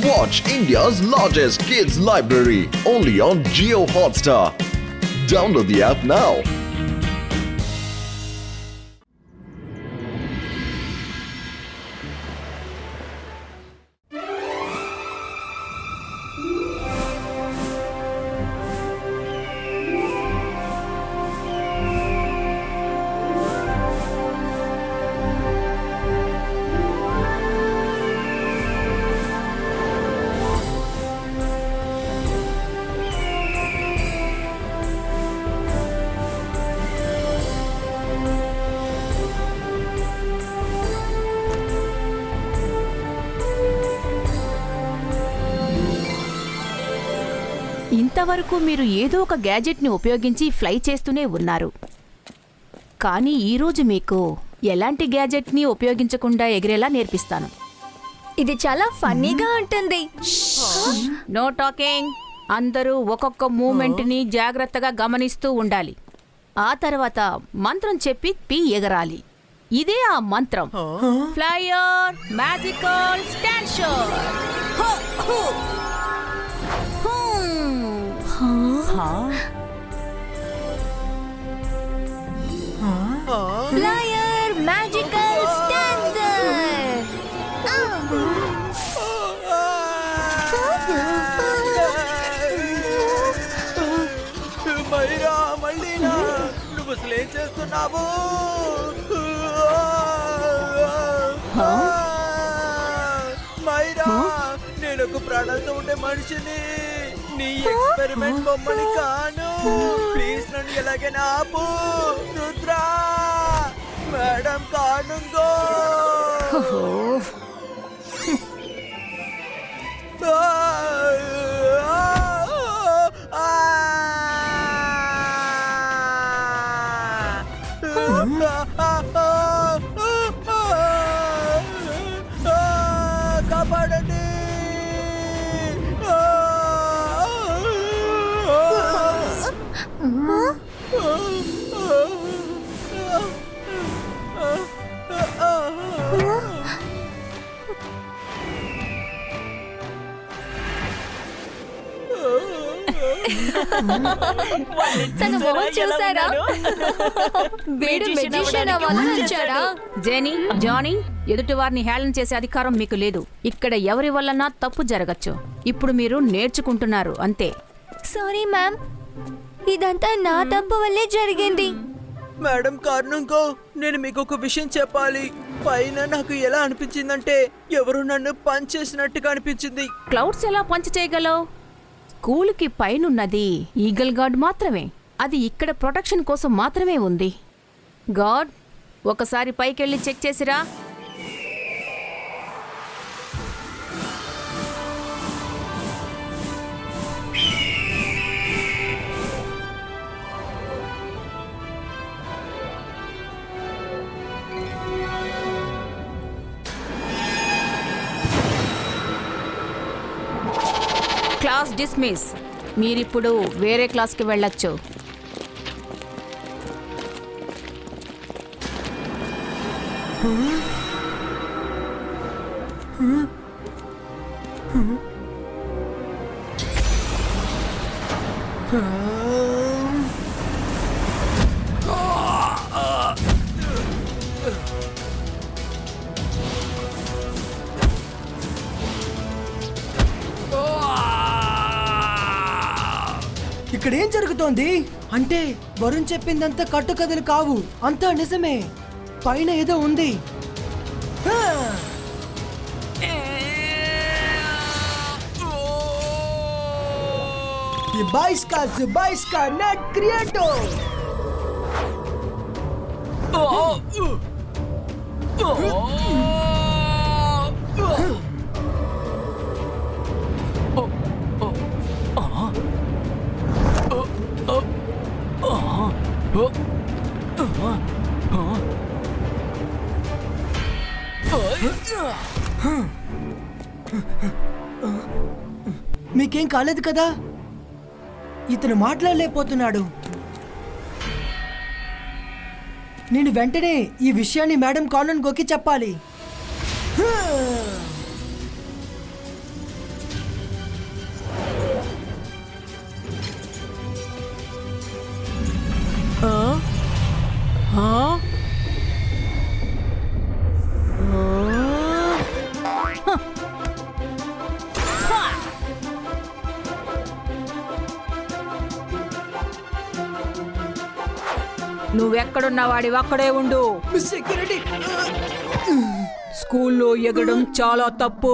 Watch India's largest kids library only on Jio Hotstar. Download the app now. ఇంతవరకు మీరు ఏదో ఒక గ్యాజెట్ని ఉపయోగించి ఫ్లై చేస్తూనే ఉన్నారు. కానీ ఈరోజు మీకు ఎలాంటి గ్యాజెట్ని ఉపయోగించకుండా ఎగిరేలా నేర్పిస్తాను. ఇది చాలా ఫన్నీగా ఉంటుంది. No talking. అందరూ ఒక్కొక్క మూమెంట్ని జాగ్రత్తగా గమనిస్తూ ఉండాలి. ఆ తర్వాత మంత్రం చెప్పి పీ ఎగరాలి. ఇదే ఆ మంత్రం. Flyer magical stand shore. Flyer magical stander. Myra మళ్ళీనా నువ్వు అసలు ఏం చేస్తున్నావు? మైరా నేను ఒక ప్రాణాలతో ఉండే మనిషిని, నీ ఎక్స్పెరిమెంట్ బొమ్మని కాను. ప్లీజ్ నన్ను ఎలాగైనా ఆపు. రుద్రా మేడం కానుంగో. కాపాడండి. తన మొహం చూసారా? వీడు మెజిషియన్ అవ్వాలని వచ్చాడా? జెనీ, జానీ, ఎదుటి వారిని హేళన చేసే అధికారం మీకు లేదు. ఇక్కడ ఎవరి వల్లనా తప్పు జరగచ్చు. ఇప్పుడు మీరు నేర్చుకుంటున్నారు అంతే. సారీ మ్యామ్, ఇదంతా నా తప్పు వల్లే జరిగింది. మేడం కారణంకో నేను మీకు ఒక విషయం చెప్పాలి. పైన నాకు ఎలా అనిపించిందంటే ఎవరు నన్ను పంచ్ చేసినట్టుగా అనిపించింది. క్లౌడ్స్ ఎలా పంచ్ చేయగలవు? స్కూలుకి పైనున్నది ఈగల్ గార్డ్ మాత్రమే. అది ఇక్కడ ప్రొటెక్షన్ కోసం మాత్రమే ఉంది. గార్డ్, ఒకసారి పైకెళ్ళి చెక్ చేసిరా. Class dismiss. మీరిప్పుడు వేరే క్లాస్కి వెళ్ళొచ్చు. ఇక్కడ ఏం జరుగుతోంది అంటే వరుణ్ చెప్పిందంతా కట్టుకథలు కావు, అంతా నిజమే. పైన ఏదో ఉంది. बाइस का नेट क्रिएटो. మీకేం కాలేదు కదా? ఇతను మాట్లాడలేకపోతున్నాడు. నేను వెంటనే ఈ విషయాన్ని మేడం కానన్ గోకి చెప్పాలి. నువ్వెక్కడున్నా వాడి అక్కడే ఉండు. Miss security. స్కూల్లో ఎగరడం చాలా తప్పు.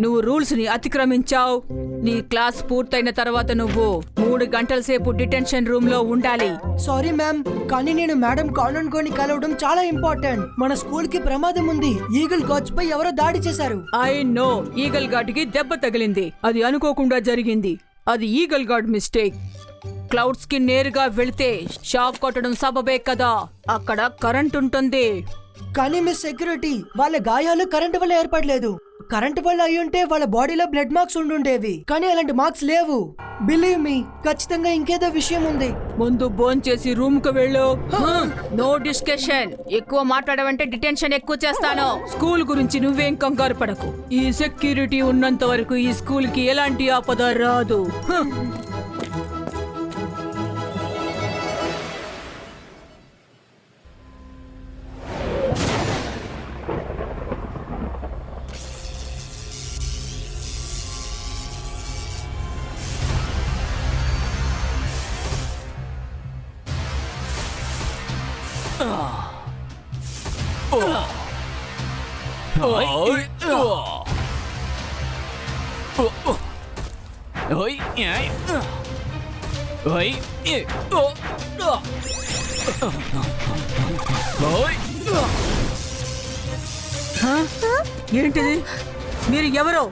నువ్వు రూల్స్ ని అతిక్రమించావు. నీ క్లాస్ పూర్తయిన తర్వాత నువ్వు 3 గంటల సేపు డిటెన్షన్ రూమ్ లో ఉండాలి. సారీ మ్యామ్, కానీ నేను మేడం కానన్కోని కలవడం చాలా ఇంపార్టెంట్. మన స్కూల్ కి ప్రమాదం ఉంది. ఈగల్ గాడ్స్ పై ఎవరో దాడి చేశారు. ఐ నో, ఈగల్ గార్డ్ కి దెబ్బ తగిలింది. అది అనుకోకుండా జరిగింది. అది ఈగల్ గార్డ్ మిస్టేక్. క్లౌడ్స్ కి నేరుగా వెళితే షాక్ కొట్టడం సబబే కదా. అక్కడ కరెంట్ ఉంటుంది. కానీ మిస్ సెక్యూరిటీ, వాళ్ళ గాయాలు కరెంట్ వల్ల ఏర్పడలేదు. కరెంట్ వల్ల అయి ఉంటే వాళ్ళ బాడీలో బ్లడ్ మార్క్స్ ఉండుండేవి. కానీ అలాంటి మార్క్స్ లేవు. బిలీవ్ మీ, ఖచ్చితంగా ఇంకేదో విషయం ఉంది. ముందు భోంచేసి రూమ్ కు వెళ్ళు. No discussion. ఎక్కువ మాట్లాడవంటే డిటెన్షన్ ఎక్కువ చేస్తాను. స్కూల్ గురించి నువ్వేం కంగారు పడకు. ఈ సెక్యూరిటీ ఉన్నంత వరకు ఈ స్కూల్ కి ఎలాంటి ఆపద రాదు. ఏంటిది? మీరు ఎవరో?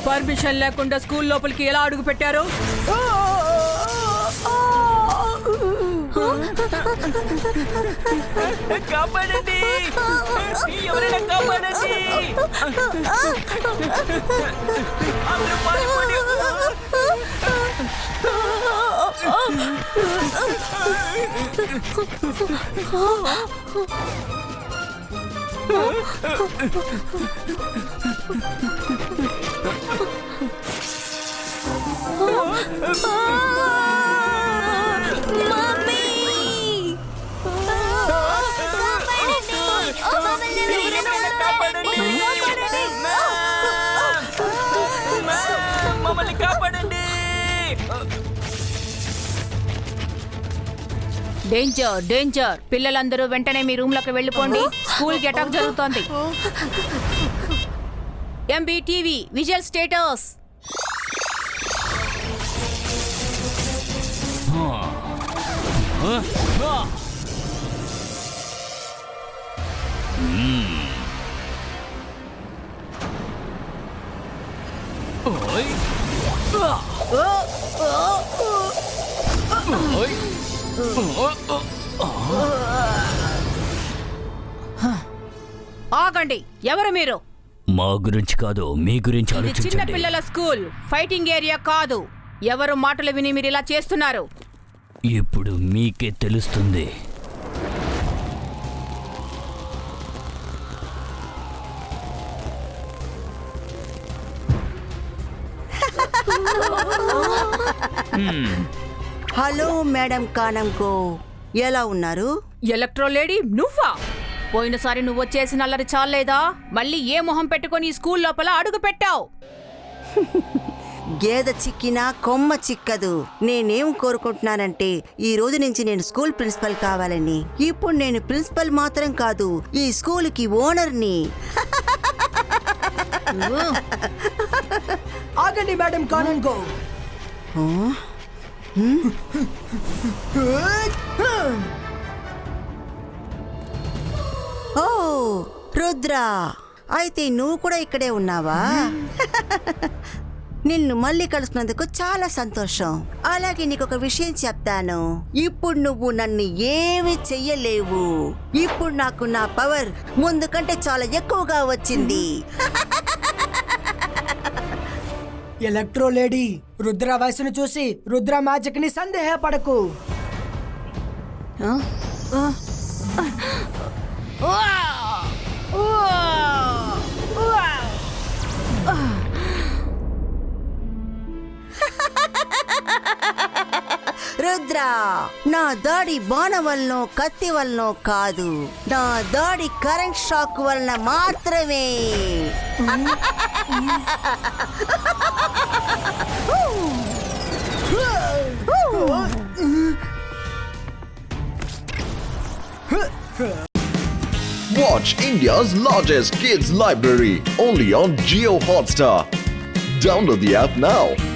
పర్మిషన్ లేకుండా స్కూల్ లోపలికి ఎలా అడుగు పెట్టారు? కాపాడండి, ఎవరైనా కాపాడండి. అందరూ పారిపోండి. మమ్మల్ని కాపాడండి. Danger, danger. పిల్లలందరూ వెంటనే మీ రూమ్ లోకి వెళ్ళిపోండి. స్కూల్ కి అటాక్ జరుగుతోంది. MBTV visual status. ఆగండి, ఎవరు మీరు? మా గురించి కాదు, మీ గురించి ఇది చిన్న ఆలోచించండి. పిల్లల స్కూల్, ఫైటింగ్ ఏరియా కాదు. ఎవరు మాటలు విని మీరు ఇలా చేస్తున్నారు? ఇప్పుడు మీకే తెలుస్తుంది. హలో మేడం కానంకో, ఎలా ఉన్నారు? ఎలక్ట్రో లేడీ నువ్వా? పోయినసారి నువ్వు వచ్చేసిన అల్లరి చాలేదా? మళ్ళీ ఏ మొహం పెట్టుకొని ఈ స్కూల్ లోపల అడుగు పెట్టావు? గేదె చిక్కినా కొమ్మ చిక్కదు. నేనేం కోరుకుంటున్నానంటే, ఈ రోజు నుంచి నేను స్కూల్ ప్రిన్సిపల్ కావాలని. ఇప్పుడు నేను ప్రిన్సిపల్ మాత్రం కాదు, ఈ స్కూల్కి ఓనర్ని. ఆగండి మేడం కానన్కో. ఓ రుద్ర, అయితే నువ్వు కూడా ఇక్కడే ఉన్నావా? నిన్ను మళ్ళీ కలుసుకున్నందుకు చాలా సంతోషం. అలాగే నీకు ఒక విషయం చెప్తాను. ఇప్పుడు నువ్వు నన్ను ఏమీ చెయ్యలేవు. ఇప్పుడు నాకు నా పవర్ ముందు కంటే చాలా ఎక్కువగా వచ్చింది. ఎలక్ట్రో లేడీ, రుద్ర వయసును చూసి రుద్ర మ్యాజిక్ ని సందేహపడకు. రుద్ర, నా దాడి బాణ వలనో కత్తి వలనో కాదు, నా దాడి కరెంట్ షాక్ వలన మాత్రమే. Watch India's largest kids library only on Geo Hotstar. Download the app now.